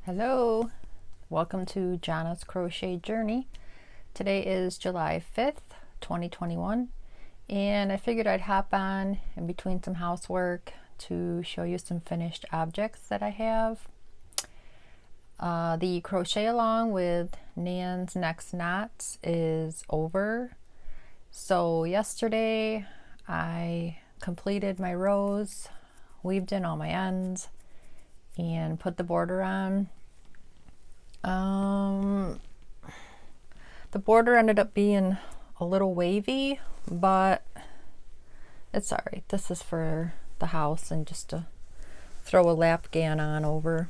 Hello, welcome to Jana's Crochet Journey. Today is July 5th, 2021, and I figured I'd hop on in between some housework to show you some finished objects that I have. The crochet along with Nan's Next Knots is over. So yesterday I completed my rows, weaved in all my ends, and put the border on. The border ended up being a little wavy, but it's alright. This is for the house and just to throw a lap gan on over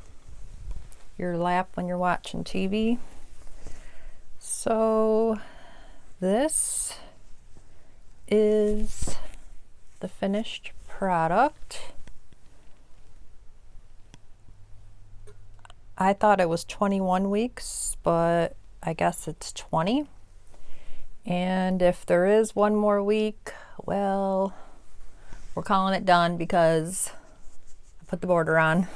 your lap when you're watching TV. So this is the finished product. I thought it was 21 weeks, but I guess it's 20. And if there is one more week, well, we're calling it done because I put the border on.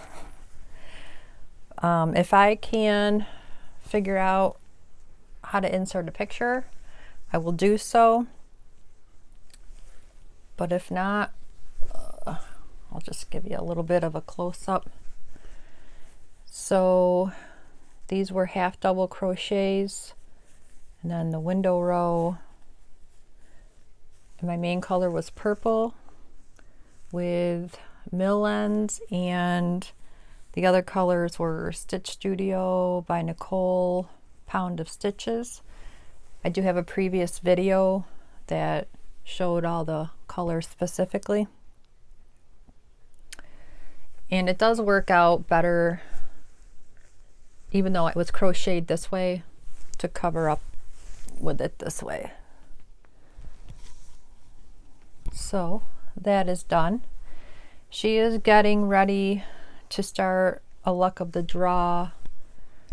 If I can figure out how to insert a picture, I will do so. But if not, I'll just give you a little bit of a close-up. So these were half double crochets, and then the window row, and my main color was purple with mill ends, and the other colors were Stitch Studio by Nicole, Pound of Stitches. I do have a previous video that showed all the colors specifically, and it does work out better even though it was crocheted this way, to cover up with it this way. So that is done. She is getting ready to start a Luck of the Draw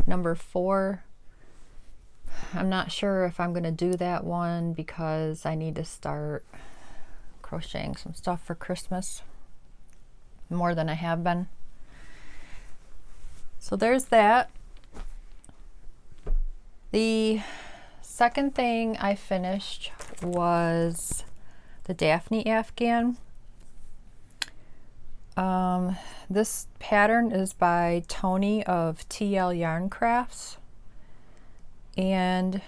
number 4. I'm not sure if I'm going to do that one because I need to start crocheting some stuff for Christmas more than I have been. So there's that. The second thing I finished was the Daphne Afghan. This pattern is by Tony of TL Yarn Crafts, and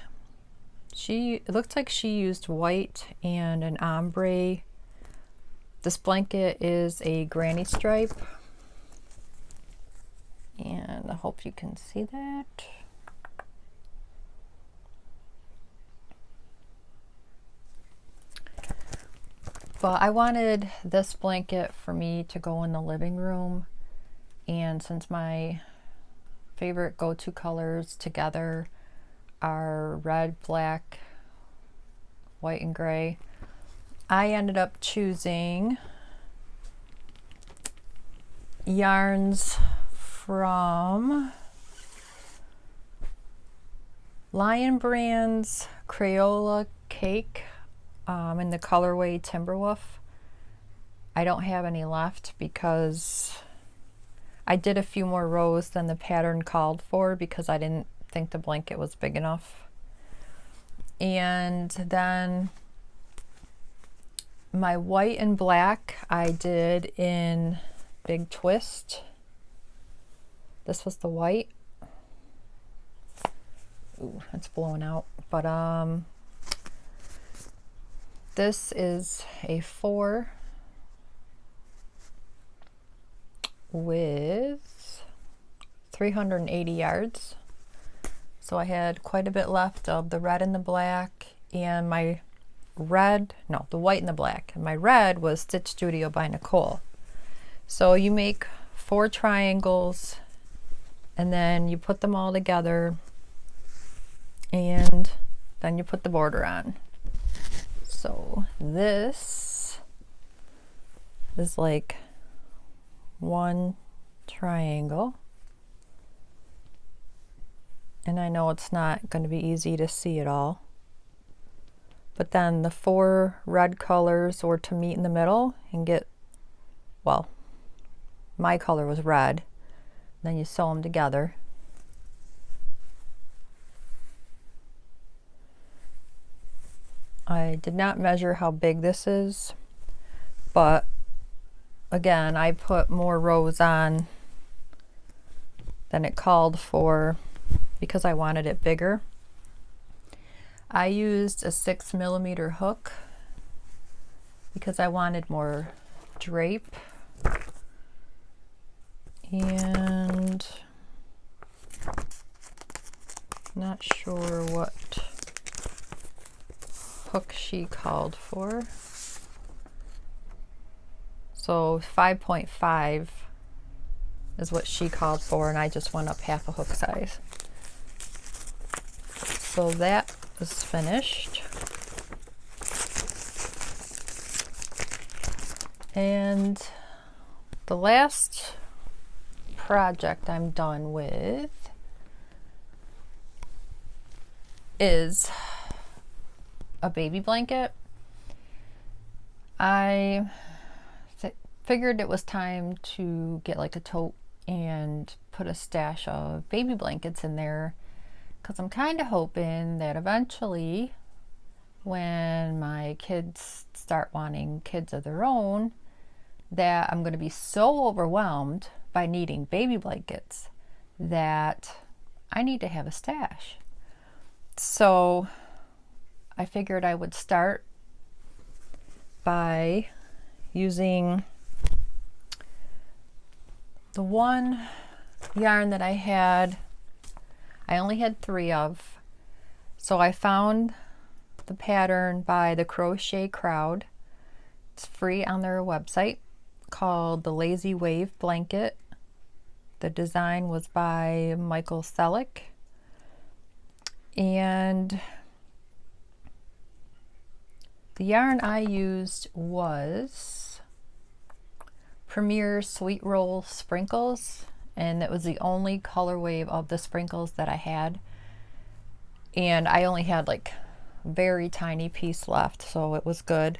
it looks like she used white and an ombre. This blanket is a granny stripe, and I hope you can see that. But I wanted this blanket for me to go in the living room, and since my favorite go-to colors together are red, black, white, and gray, I ended up choosing yarns from Lion Brand's Crayola Cake in the colorway Timberwolf. I don't have any left because I did a few more rows than the pattern called for because I didn't think the blanket was big enough. And then my white and black I did in Big Twist. This was the white. Ooh, it's blowing out. But this is a 4 with 380 yards. So I had quite a bit left of the red and the black, and my red, no, the white and the black. And my red was Stitch Studio by Nicole. So you make 4 triangles, and then you put them all together, and then you put the border on. So this is like one triangle, and I know it's not going to be easy to see it all, but then the 4 red colors were to meet in the middle and get, well, my color was red, then you sew them together, I did not measure how big this is, but again, I put more rows on than it called for because I wanted it bigger. I used a 6mm hook because I wanted more drape, and not sure what hook she called for. So 5.5 is what she called for, and I just went up half a hook size. So that is finished. And the last project I'm done with is a baby blanket. I figured it was time to get like a tote and put a stash of baby blankets in there, because I'm kind of hoping that eventually when my kids start wanting kids of their own, that I'm going to be so overwhelmed by needing baby blankets that I need to have a stash. So I figured I would start by using the one yarn that I had. I only had 3 of, so I found the pattern by the Crochet Crowd. It's free on their website, called the Lazy Wave Blanket. The design was by Michael Selleck, and the yarn I used was Premier Sweet Roll Sprinkles, and it was the only colorway of the sprinkles that I had, and I only had like very tiny piece left, so it was good.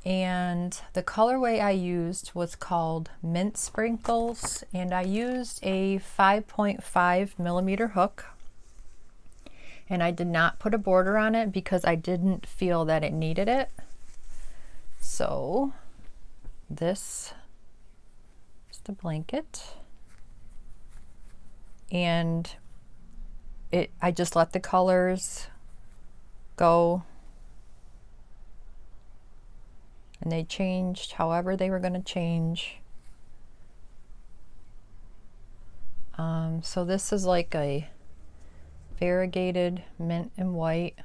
And the colorway I used was called Mint Sprinkles, and I used a 5.5mm hook, and I did not put a border on it because I didn't feel that it needed it. So this is the blanket, and I just let the colors go, and they changed however they were going to change. So this is like a variegated mint and white,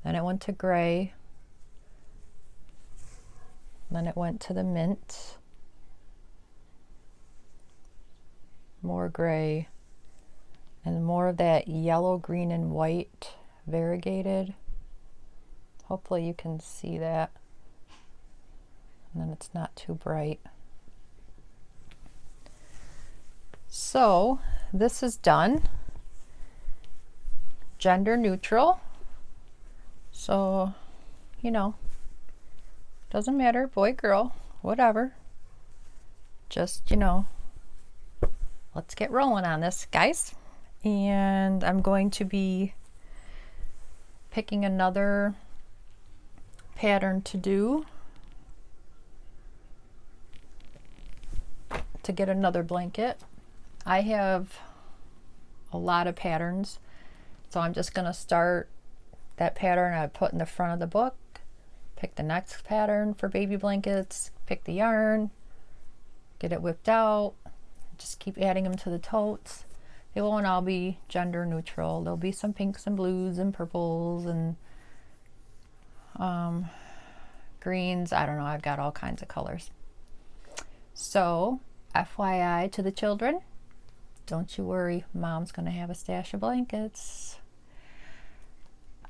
then it went to gray, then it went to the mint, more gray, and more of that yellow, green, and white variegated. Hopefully you can see that, and then it's not too bright. So this is done. Gender neutral, so you know, doesn't matter, boy, girl, whatever. Just, you know, let's get rolling on this, guys. And I'm going to be picking another pattern to do to get another blanket. I have a lot of patterns, so I'm just going to start that pattern I put in the front of the book, pick the next pattern for baby blankets, pick the yarn, get it whipped out, just keep adding them to the totes. They won't all be gender neutral. There'll be some pinks and blues and purples and greens. I don't know, I've got all kinds of colors. So FYI to the children, don't you worry, Mom's gonna have a stash of blankets.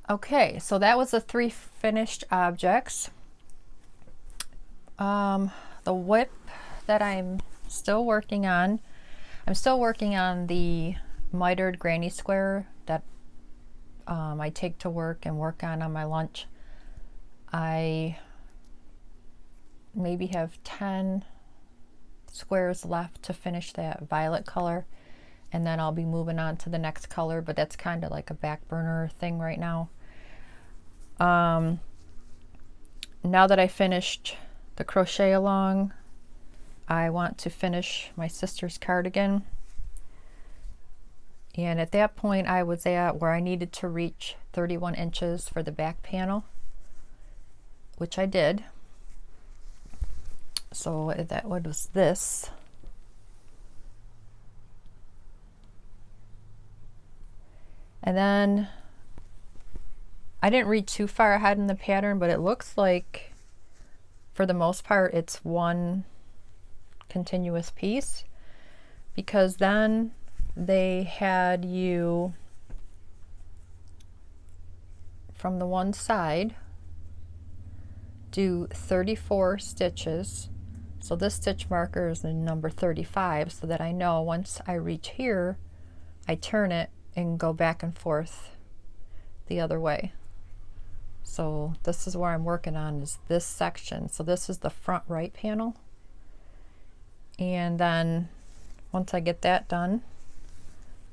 Okay, so that was the 3 finished objects. The whip that I'm still working on, the mitered granny square that I take to work and work on my lunch. I maybe have 10 squares left to finish that violet color, and then I'll be moving on to the next color, but that's kind of like a back burner thing right now. Now that I finished the crochet along, I want to finish my sister's cardigan. And at that point I was at where I needed to reach 31 inches for the back panel, which I did. So that was this. And then I didn't read too far ahead in the pattern, but it looks like for the most part it's one continuous piece, because then they had you from the one side do 34 stitches. So this stitch marker is the number 35, so that I know once I reach here I turn it and go back and forth the other way. So this is where I'm working on, is this section. So this is the front right panel, and then once I get that done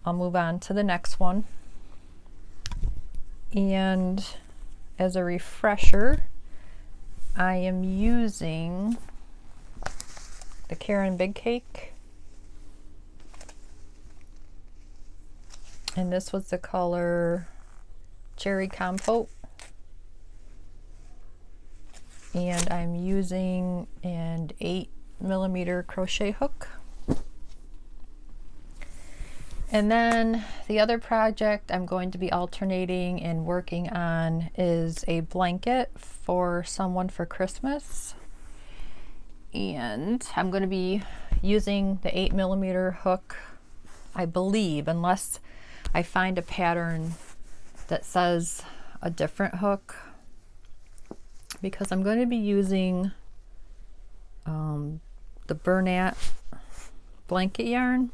I'll move on to the next one. And as a refresher, I am using the Caron Big Cake, and this was the color Cherry Compote, and I'm using an 8mm crochet hook. And then the other project I'm going to be alternating and working on is a blanket for someone for Christmas. And I'm going to be using the 8mm hook, I believe, unless I find a pattern that says a different hook, because I'm going to be using the Bernat blanket yarn.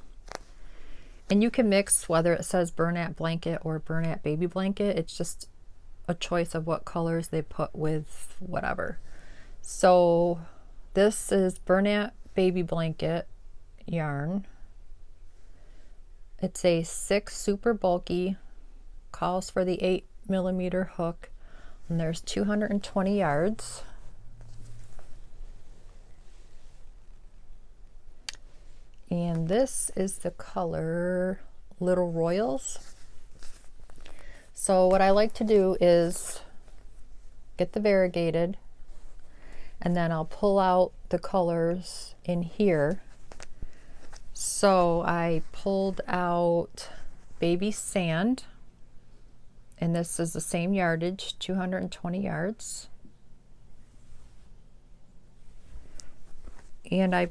And you can mix whether it says Bernat blanket or Bernat baby blanket. It's just a choice of what colors they put with whatever. So this is Bernat baby blanket yarn. It's a 6 super bulky, calls for the 8mm hook, and there's 220 yards. And this is the color Little Royals. So what I like to do is get the variegated, and then I'll pull out the colors in here. So I pulled out Baby Sand, and this is the same yardage, 220 yards. And I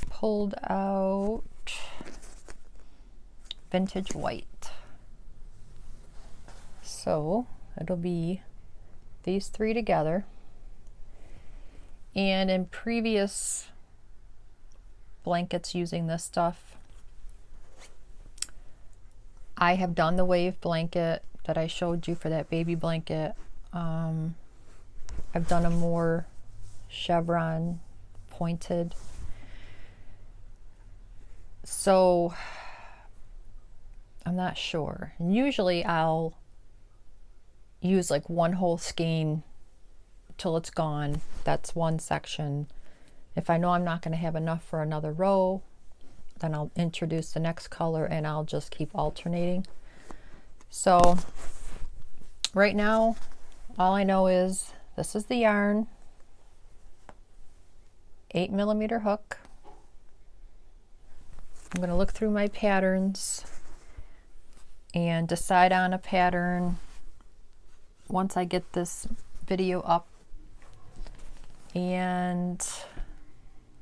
pulled out Vintage White. So it'll be these three together. And in previous blankets using this stuff, I have done the wave blanket that I showed you for that baby blanket. I've done a more chevron pointed. So I'm not sure. And usually I'll use like one whole skein till it's gone. That's one section. If I know I'm not going to have enough for another row, then I'll introduce the next color and I'll just keep alternating. So right now all I know is this is the yarn, 8mm hook. I'm going to look through my patterns and decide on a pattern once I get this video up, and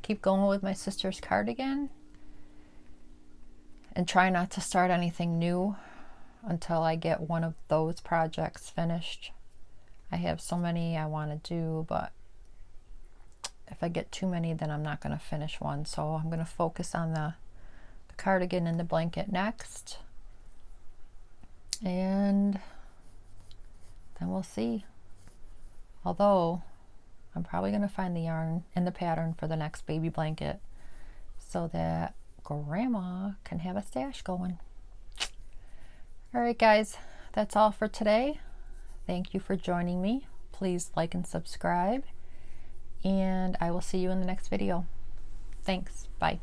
keep going with my sister's cardigan and try not to start anything new until I get one of those projects finished. I have so many I want to do, but if I get too many then I'm not going to finish one. So I'm going to focus on the cardigan and the blanket next, and then we'll see. Although I'm probably going to find the yarn and the pattern for the next baby blanket so that Grandma can have a stash going. Alright guys, that's all for today. Thank you for joining me. Please like and subscribe, and I will see you in the next video. Thanks. Bye.